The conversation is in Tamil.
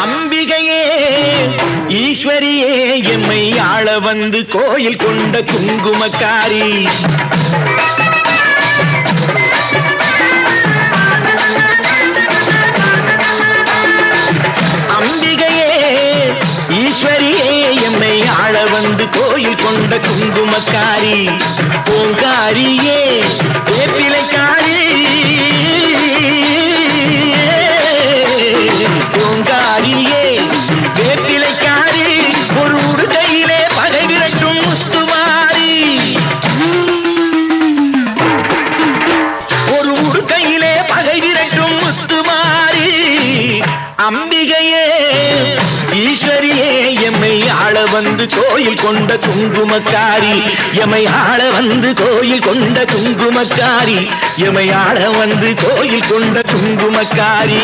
அம்பிகையே ஈஸ்வரியே எம்மை ஆள வந்து கோயில் கொண்ட குங்குமக்காரி அம்பிகையே ஈஸ்வரியே எம்மை ஆள வந்து கோயில் கொண்ட குங்குமக்காரி பூங்காரியே வேப்பிலைக்காரி பூங்காரியே வேப்பிலைக்காரி ஒரு உடுகையிலே பகை விரட்டும் முத்துமாரி ஒரு உடுகையிலே பகை விரட்டும் முத்துமாரி அம்பிகையே ஈஸ்வரியே எம்மை ஆள வந்து கோயில் கொண்ட குங்குமக்காரி எம்மை ஆள வந்து கோயில் கொண்ட குங்குமக்காரி எம்மை ஆள வந்து கோயில் கொண்ட குங்குமக்காரி